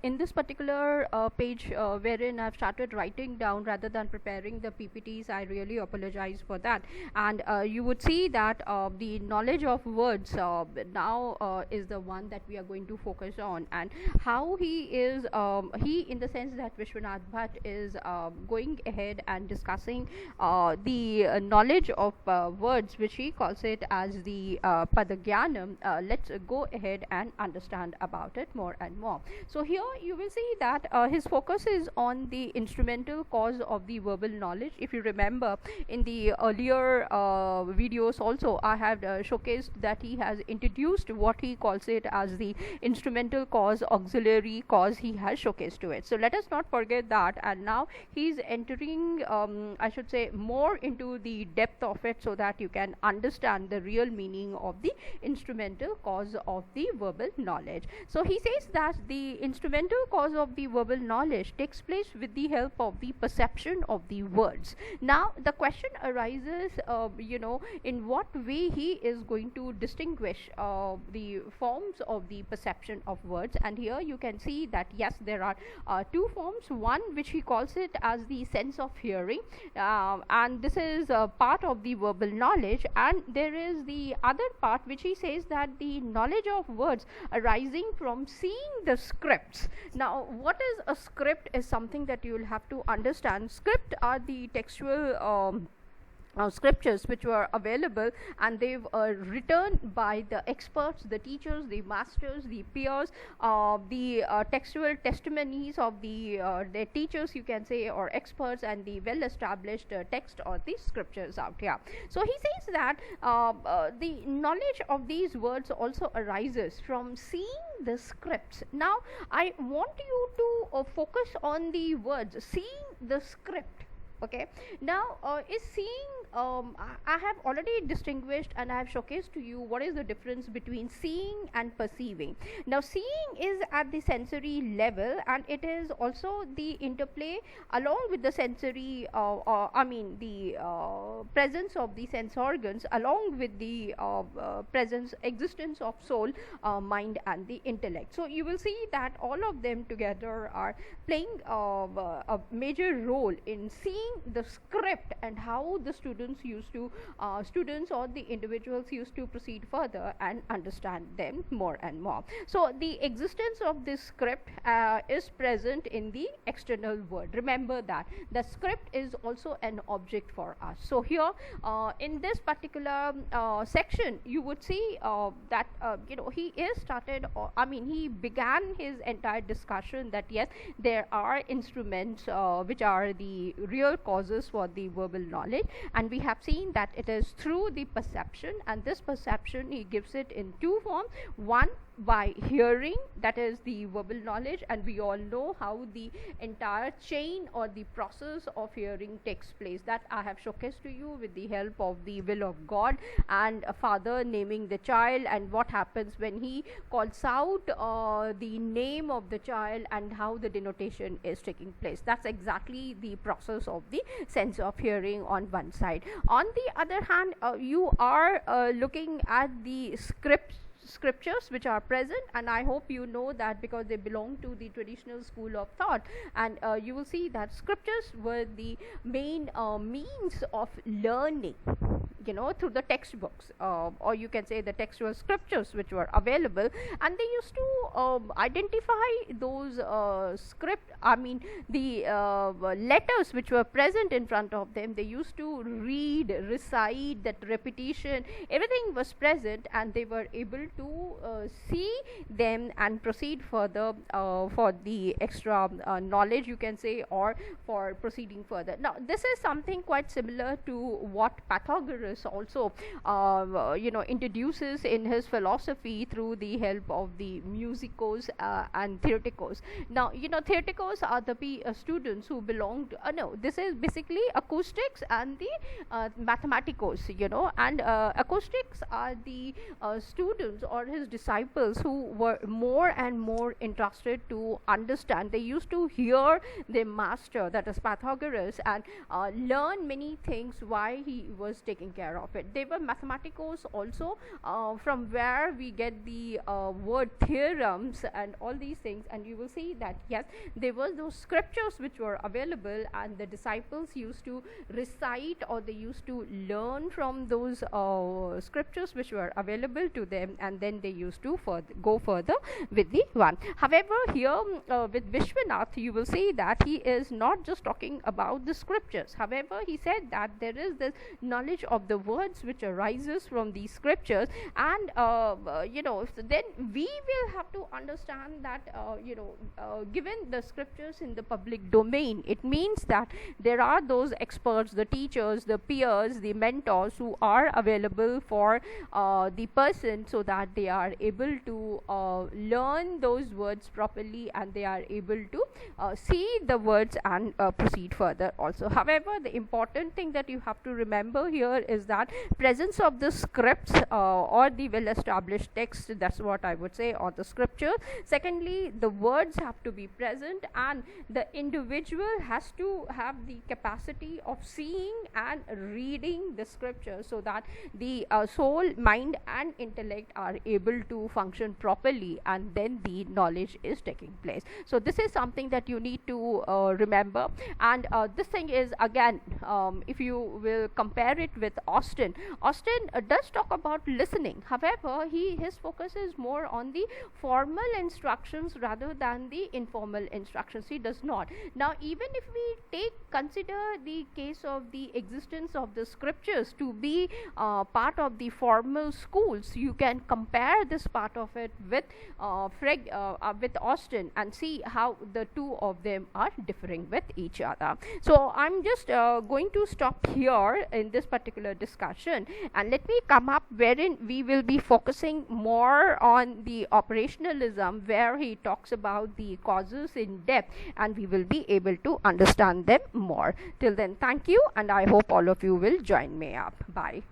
in this particular page wherein I've started writing down rather than preparing the PPTs, I really apologize for that. And you would see that the knowledge of words now is the one that we are going to focus on, and how he is he, in the sense that Vishwanath Bhatt is going ahead and discussing the knowledge of words, which he calls it as the Padagyanam. Let's go ahead and understand about it more and more. So here you will see that his focus is on the instrumental cause of the verbal knowledge. If you remember, in the earlier videos also, I have showcased that he has introduced what he calls it as the instrumental cause, auxiliary cause. He has showcased to it. So let us not forget that. And now he is entering, I should say, more into the depth of it, so that you can understand the real meaning of the instrumental cause of the verbal knowledge. So he says that the instrumental cause of the verbal knowledge takes place with the help of the perception of the words. Now the question arises, in what way he is going to distinguish the forms of the perception of words. And here you can see that yes, there are two forms. One which he calls it as the sense of hearing, and this is part of the verbal knowledge. And there is the other part which he says that the knowledge of words arising from seeing the scripts. Now what is a script is something that you will have to understand. Script are the textual scriptures which were available, and they were written by the experts, the teachers, the masters, the peers, the textual testimonies of the their teachers, you can say, or experts, and the well established text or the scriptures out here. So he says that the knowledge of these words also arises from seeing the scripts. Now I want you to focus on the words seeing the script. Okay, now is seeing, I have already distinguished and I have showcased to you what is the difference between seeing and perceiving. Now seeing is at the sensory level, and it is also the interplay along with the sensory the presence of the sense organs, along with the existence of soul, mind and the intellect. So you will see that all of them together are playing a major role in seeing the script, and how the students or the individuals used to proceed further and understand them more and more. So the existence of this script is present in the external world. Remember that the script is also an object for us. So here in this particular section, you would see that he is started, he began his entire discussion that yes, there are instruments which are the real causes for the verbal knowledge, and we have seen that it is through the perception, and this perception he gives it in two forms. One, by hearing, that is the verbal knowledge, and we all know how the entire chain or the process of hearing takes place. That I have showcased to you with the help of the will of God, and a father naming the child, and what happens when he calls out the name of the child, and how the denotation is taking place. That's exactly the process of the sense of hearing on one side. On the other hand, you are looking at the scriptures which are present, and I hope you know that because they belong to the traditional school of thought. And you will see that scriptures were the main means of learning, through the textbooks, or you can say the textual scriptures which were available, and they used to identify those the letters which were present in front of them. They used to read, recite, that repetition, everything was present, and they were able to see them and proceed further for the extra knowledge, you can say, or for proceeding further. Now this is something quite similar to what Pythagoras also introduces in his philosophy through the help of the musicos and theoreticos. Now theoreticos are the students who belong to this is basically acoustics and the mathematicos, and acoustics are the students or his disciples who were more and more interested to understand. They used to hear their master, that is Pythagoras, and learn many things why he was taking care care of it. They were mathematicos also, from where we get the word theorems and all these things. And you will see that yes, there were those scriptures which were available, and the disciples used to recite, or they used to learn from those scriptures which were available to them, and then they used to go further with the one. However, here with Vishwanath, you will see that he is not just talking about the scriptures. However, he said that there is this knowledge of the words which arises from these scriptures, and then we will have to understand that given the scriptures in the public domain, it means that there are those experts, the teachers, the peers, the mentors who are available for the person, so that they are able to learn those words properly, and they are able to see the words and proceed further also. However, the important thing that you have to remember here is that presence of the scripts or the well established text, that's what I would say, or the scripture. Secondly, the words have to be present, and the individual has to have the capacity of seeing and reading the scripture, so that the soul, mind and intellect are able to function properly, and then the knowledge is taking place. So this is something that you need to remember. And this thing is, again, if you will compare it with Austin does talk about listening. However, his focus is more on the formal instructions rather than the informal instructions. He does not. Now, even if we consider the case of the existence of the scriptures to be part of the formal schools, you can compare this part of it with Austin, and see how the two of them are differing with each other. So I'm just going to stop here in this particular discussion, and let me come up wherein we will be focusing more on the operationalism, where he talks about the causes in depth, and we will be able to understand them more. Till then, thank you, and I hope all of you will join me up. Bye.